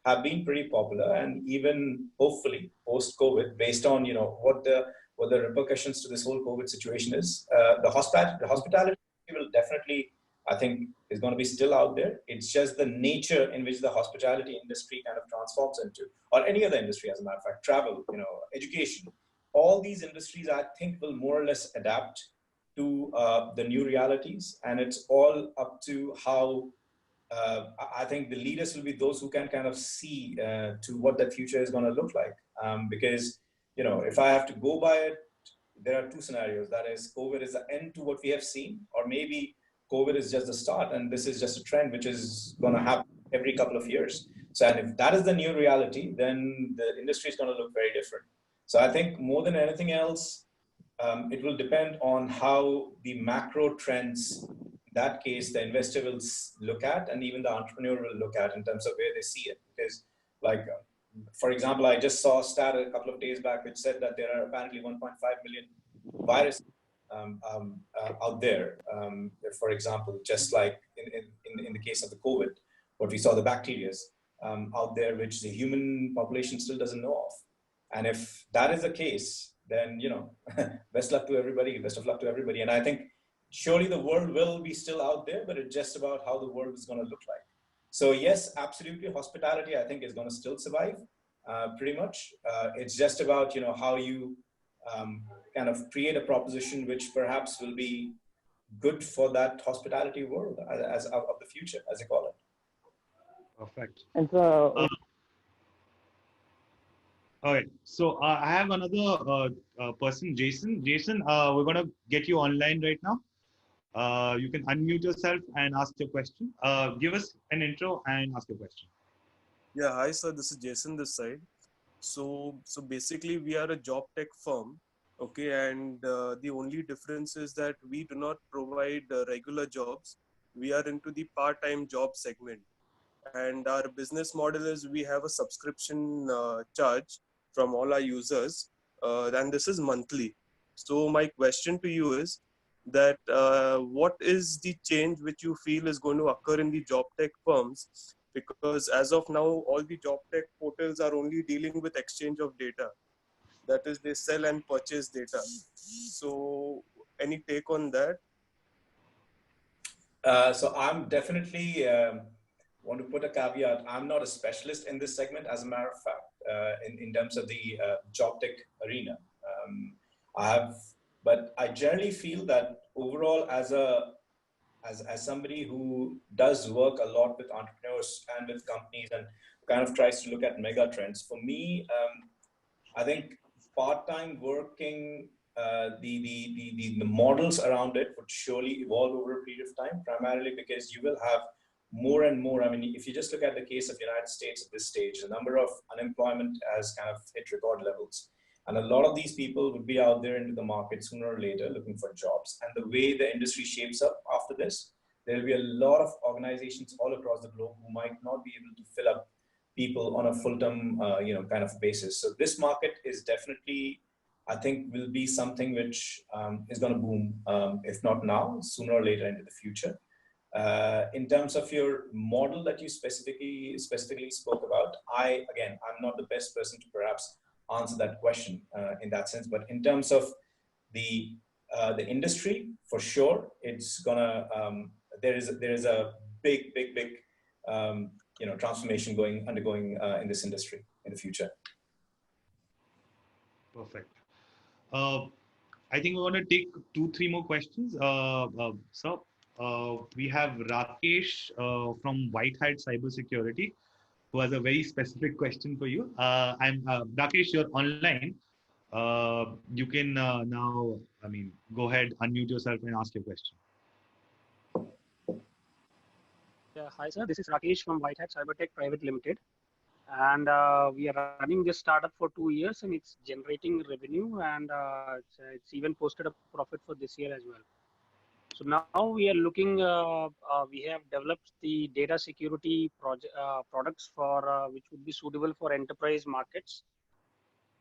have been pretty popular, and even hopefully post COVID, based on what the repercussions to this whole COVID situation is, the hospitality will definitely, I think, is going to be still out there. It's just the nature in which the hospitality industry kind of transforms into, or any other industry, as a matter of fact, travel, education. All these industries, I think, will more or less adapt to the new realities, and it's all up to how I think the leaders will be those who can kind of see to what the future is going to look like. Because if I have to go by it, there are two scenarios. That is, COVID is the end to what we have seen, or maybe COVID is just the start, and this is just a trend which is going to happen every couple of years. So, and if that is the new reality, then the industry is going to look very different. So I think more than anything else, it will depend on how the macro trends, in that case, the investor will look at, and even the entrepreneur will look at in terms of where they see it. Because, for example, I just saw a stat a couple of days back which said that there are apparently 1.5 million viruses out there. For example, just like in the case of the COVID, what we saw, the bacteria out there, which the human population still doesn't know of. And if that is the case, then best luck to everybody, best of luck to everybody. And I think surely the world will be still out there, but it's just about how the world is going to look like. So yes, absolutely, hospitality, I think, is going to still survive pretty much. It's just about how you kind of create a proposition which perhaps will be good for that hospitality world as of the future, as they call it. Perfect. And so all right. So I have another person, Jason. Jason, we're going to get you online right now. You can unmute yourself and ask your question. Give us an intro and ask your question. Yeah, hi sir, this is Jason this side. So basically we are a job tech firm, okay, and the only difference is that we do not provide regular jobs. We are into the part-time job segment, and our business model is we have a subscription charge from all our users, and this is monthly. So my question to you is that what is the change which you feel is going to occur in the job tech firms? Because as of now, all the job tech portals are only dealing with exchange of data. That is, they sell and purchase data. So any take on that? So I'm definitely want to put a caveat. I'm not a specialist in this segment, as a matter of fact, in terms of the job tech arena. But I generally feel that overall, as somebody who does work a lot with entrepreneurs and with companies and kind of tries to look at mega trends, for me, I think part-time working, the models around it would surely evolve over a period of time, primarily because you will have more and more. I mean, if you just look at the case of the United States at this stage, the number of unemployment has kind of hit record levels. And a lot of these people would be out there into the market sooner or later looking for jobs. And the way the industry shapes up after this, there will be a lot of organizations all across the globe who might not be able to fill up people on a full-time, kind of basis. So this market is definitely, I think, will be something which is going to boom, if not now, sooner or later into the future. In terms of your model that you specifically spoke about, I'm not the best person to perhaps answer that question in that sense. But in terms of the industry, for sure, it's gonna there is a big transformation undergoing in this industry in the future. Perfect. I think we're going to take 2-3 more questions. So we have Rakesh from White Hat Cybersecurity, who has a very specific question for you. I'm Rakesh, you're online. You can now, go ahead, unmute yourself and ask your question. Yeah, hi sir, this is Rakesh from White Hat Cybertech Private Limited. And we are running this startup for 2 years and it's generating revenue, and it's even posted a profit for this year as well. So now we are looking, we have developed the data security products for which would be suitable for enterprise markets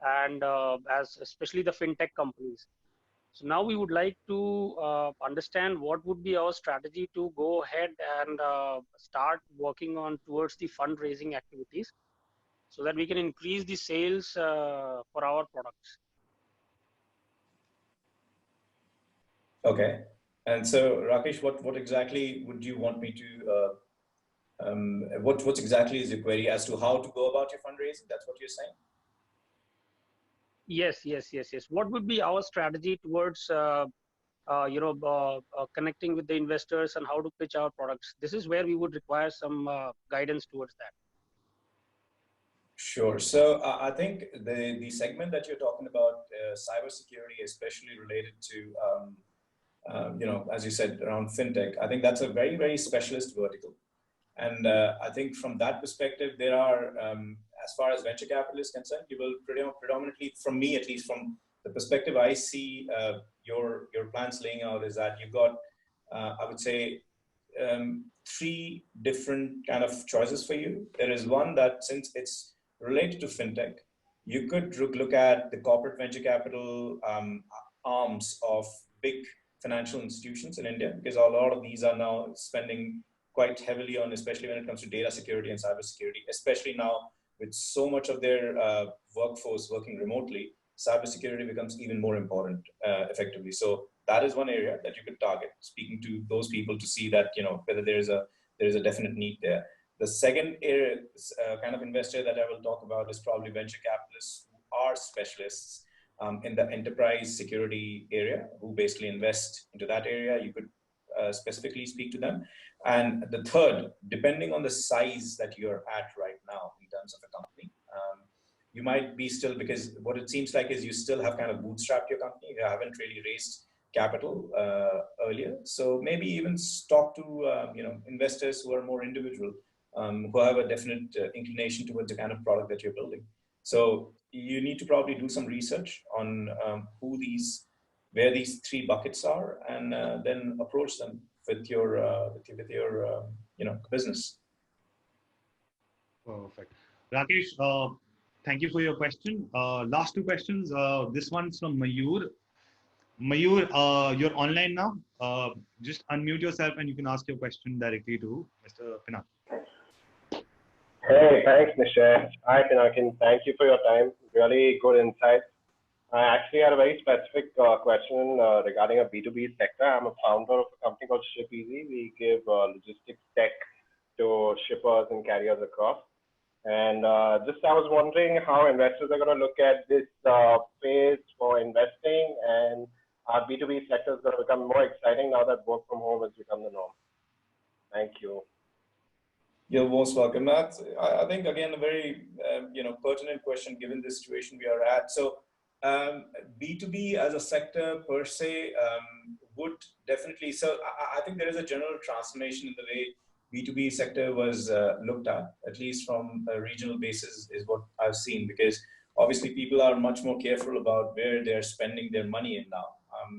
and as especially the fintech companies. So now we would like to understand what would be our strategy to go ahead and start working on towards the fundraising activities, so that we can increase the sales for our products. Okay. And so, Rakesh, what exactly would you want me to, what exactly is your query as to how to go about your fundraising? That's what you're saying? Yes. What would be our strategy towards, connecting with the investors and how to pitch our products? This is where we would require some guidance towards that. Sure. So I think the segment that you're talking about, cybersecurity, especially related to, as you said, around fintech, I think that's a very, very specialist vertical. And I think from that perspective, there are, as far as venture capital is concerned, you will predominantly, from me at least, from the perspective I see your plans laying out, is that you've got, I would say, 3 different kind of choices for you. There is one that, since it's related to fintech, you could look at the corporate venture capital arms of big financial institutions in India, because a lot of these are now spending quite heavily on, especially when it comes to data security and cybersecurity, especially now with so much of their workforce working remotely, cybersecurity becomes even more important effectively. So that is one area that you could target, speaking to those people to see that, whether there is a definite need there. The second area, kind of investor that I will talk about, is probably venture capitalists who are specialists in the enterprise security area, who basically invest into that area. You could specifically speak to them. And the third, depending on the size that you're at right now in terms of a company, you might be still, because what it seems like is you still have kind of bootstrapped your company. You haven't really raised capital earlier. So maybe even talk to investors who are more individual, who have a definite inclination towards the kind of product that you're building. So you need to probably do some research on where these 3 buckets are, and then approach them with your business. Perfect. Rakesh, thank you for your question. Last 2 questions. This one's from Mayur. Mayur, you're online now. Just unmute yourself and you can ask your question directly to Mr. Pinaki. Hey, thanks, Nishant. Hi, Pinaki. Thank you for your time. Really good insights. I actually had a very specific question regarding a B2B sector. I'm a founder of a company called ShipEasy. We give logistics tech to shippers and carriers across. And I was wondering how investors are going to look at this phase for investing, and our B2B sector is going to become more exciting now that work from home has become the norm. Thank you. You're most welcome. That's, I think, again, a very pertinent question given the situation we are at. So B2B as a sector per se would definitely, so I think there is a general transformation in the way B2B sector was looked at least from a regional basis, is what I've seen, because obviously people are much more careful about where they're spending their money in now.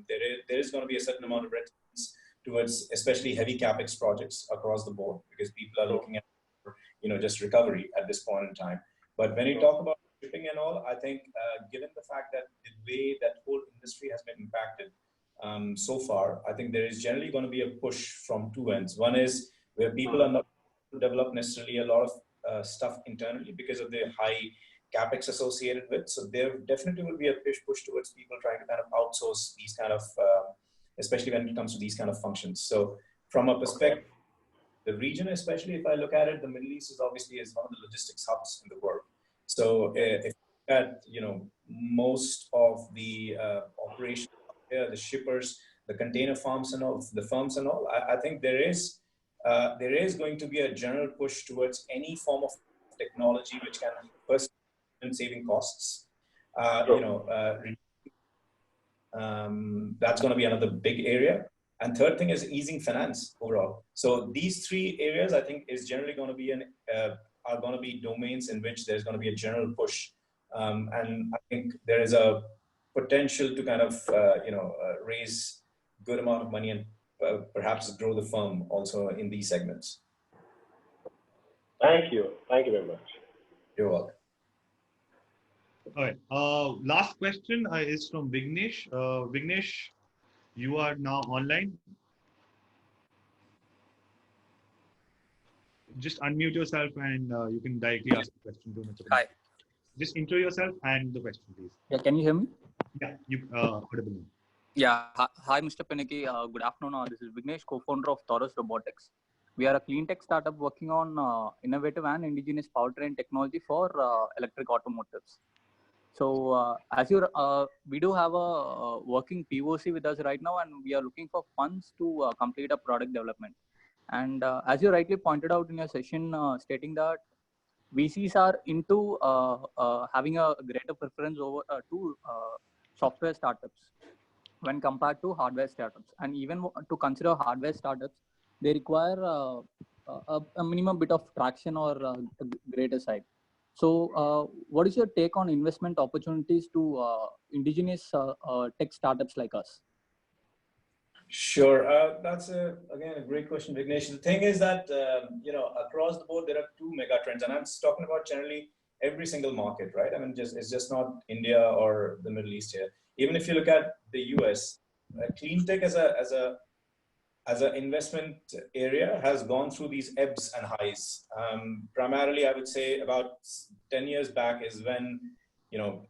There is going to be a certain amount of reticence towards especially heavy capex projects across the board, because people are looking at just recovery at this point in time. But when you talk about shipping and all, I think given the fact that the way that whole industry has been impacted, so far, I think there is generally going to be a push from two ends. One is where people are not develop necessarily a lot of stuff internally because of the high capex associated with. So there definitely will be a push towards people trying to kind of outsource these kind of, especially when it comes to these kind of functions. So from a perspective, the region, especially if I look at it, the Middle East is obviously one of the logistics hubs in the world. So if you look at, most of the operations there, the shippers, the container farms and all, the firms and all, I think there is going to be a general push towards any form of technology which can first in saving costs. That's going to be another big area. And third thing is easing finance overall. So these three areas, I think, is generally going to be are going to be domains in which there's going to be a general push. And I think there is a potential to kind of raise good amount of money and perhaps grow the firm also in these segments. Thank you. Thank you very much. You're welcome. All right. Last question is from Vignesh. Vignesh, you are now online. Just unmute yourself and you can directly ask the question to Mr. Hi. Just intro yourself and the question, please. Yeah, can you hear me? Yeah, you audible. Yeah. Hi, Mr. Pinaki. Good afternoon. This is Vignesh, co-founder of Taurus Robotics. We are a clean tech startup working on innovative and indigenous powertrain technology for electric automotives. So we do have a working POC with us right now, and we are looking for funds to complete a product development. And as you rightly pointed out in your session, stating that VCs are into having a greater preference over to software startups when compared to hardware startups. And even to consider hardware startups, they require a minimum bit of traction or a greater side. So what is your take on investment opportunities to indigenous tech startups like us? Sure. That's again a great question, Vignesh. The thing is that across the board there are two mega trends, and I'm talking about generally every single market, right? I mean, it's just not India or the Middle East here. Even if you look at the US, clean tech as an investment area has gone through these ebbs and highs. Primarily, I would say about 10 years back is when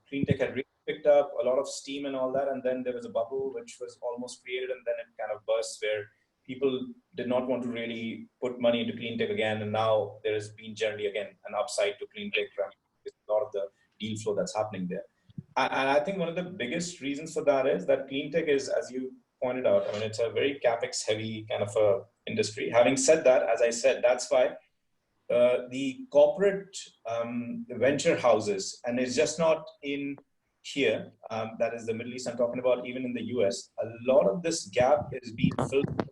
clean tech had really picked up a lot of steam and all that, and then there was a bubble which was almost created, and then it kind of burst where people did not want to really put money into clean tech again, and now there has been generally again an upside to clean tech from a lot of the deal flow that's happening there. And I think one of the biggest reasons for that is that clean tech is, as you pointed out, I mean, it's a very capex heavy kind of a industry. Having said that, as I said, that's why the corporate venture houses, and it's just not in here, that is the Middle East I'm talking about, even in the US, a lot of this gap is being filled with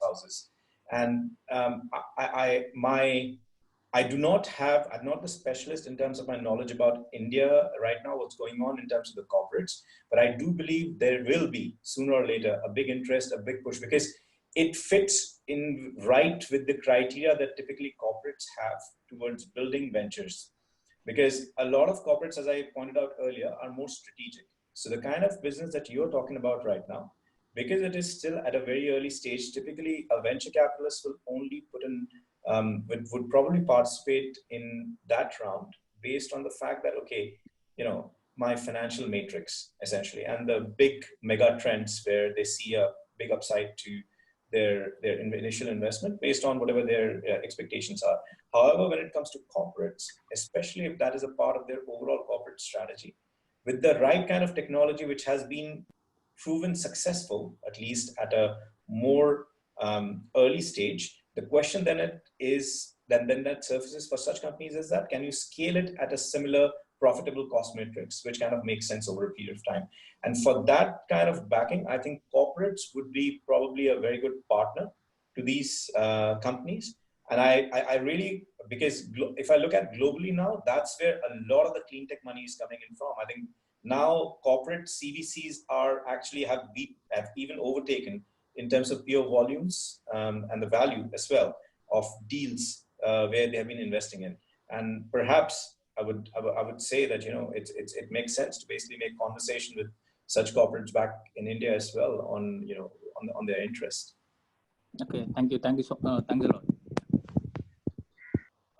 houses. And I'm not the specialist in terms of my knowledge about India right now, what's going on in terms of the corporates, but I do believe there will be sooner or later a big interest, a big push, because it fits in right with the criteria that typically corporates have towards building ventures. Because a lot of corporates, as I pointed out earlier, are more strategic. So the kind of business that you're talking about right now, because it is still at a very early stage, typically a venture capitalist will only put in, would probably participate in that round based on the fact that, okay, my financial matrix essentially, and the big mega trends where they see a big upside to their initial investment based on whatever their expectations are. However, when it comes to corporates, especially if that is a part of their overall corporate strategy, with the right kind of technology, which has been proven successful, at least at a more early stage, the question then that surfaces for such companies is that, can you scale it at a similar profitable cost matrix, which kind of makes sense over a period of time? And for that kind of backing, I think corporates would be probably a very good partner to these companies. And I really, because if I look at globally now, that's where a lot of the clean tech money is coming in from. I think now corporate CVCs have even overtaken in terms of pure volumes and the value as well of deals where they have been investing in. And perhaps I would say that it makes sense to basically make conversation with such corporates back in India as well on, on their interest. Okay, thank you. Thanks a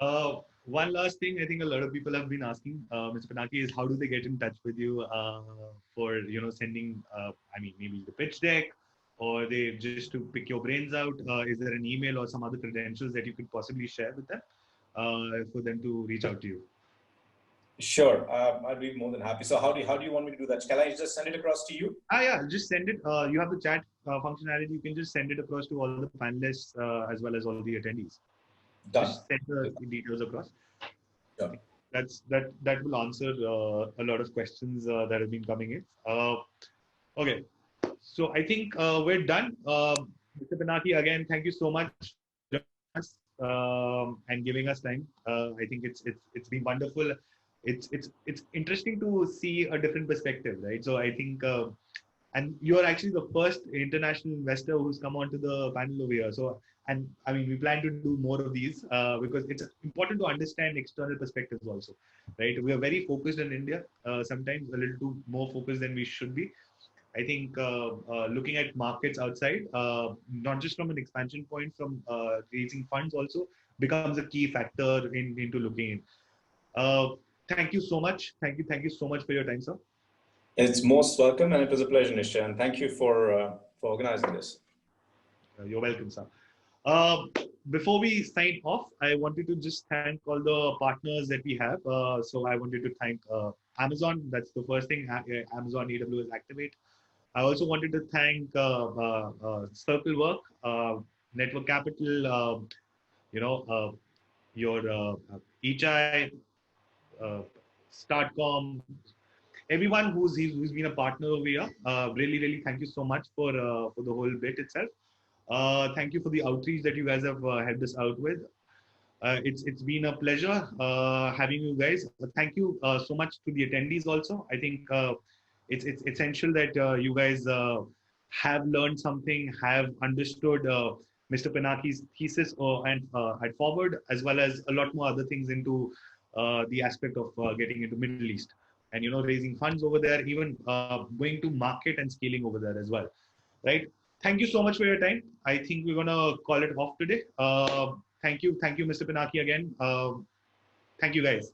lot. One last thing, I think a lot of people have been asking, Mr. Pinaki, is how do they get in touch with you for sending, maybe the pitch deck, or they just to pick your brains out? Is there an email or some other credentials that you could possibly share with them for them to reach out to you? Sure, I'd be more than happy. So how do you want me to do that? Can I just send it across to you? Yeah, just send it. You have the chat functionality. You can just send it across to all the panelists as well as all the attendees. Done. Just send the details across. Sure. That will answer a lot of questions that have been coming in. Okay, so I think we're done. Mr. Pinaki, again, thank you so much for joining us and giving us time. I think it's been wonderful. It's interesting to see a different perspective, right? So I think, and you're actually the first international investor who's come onto the panel over here. So, and I mean, we plan to do more of these because it's important to understand external perspectives also, right? We are very focused in India, sometimes a little too more focused than we should be. I think looking at markets outside, not just from an expansion point, from raising funds also becomes a key factor into looking in. Thank you so much. Thank you so much for your time, sir. It's most welcome, and it was a pleasure, Nisha, and thank you for organizing this. You're welcome, sir. Before we sign off, I wanted to just thank all the partners that we have. So I wanted to thank Amazon. That's the first thing, Amazon AWS Activate. I also wanted to thank Circle Work, Network Capital, your Ichai, Startcom, everyone who's been a partner over here. Really thank you so much for the whole bit itself. Thank you for the outreach that you guys have helped us out with. It's been a pleasure having you guys. Thank you so much to the attendees also. I think it's essential that you guys have learned something, have understood Mr. Pinaki's thesis and had forward, as well as a lot more other things into the aspect of getting into Middle East and raising funds over there, even going to market and scaling over there as well, right? Thank you so much for your time. I think we're gonna call it off today. Thank you, Mr. Pinaki again. Thank you, guys.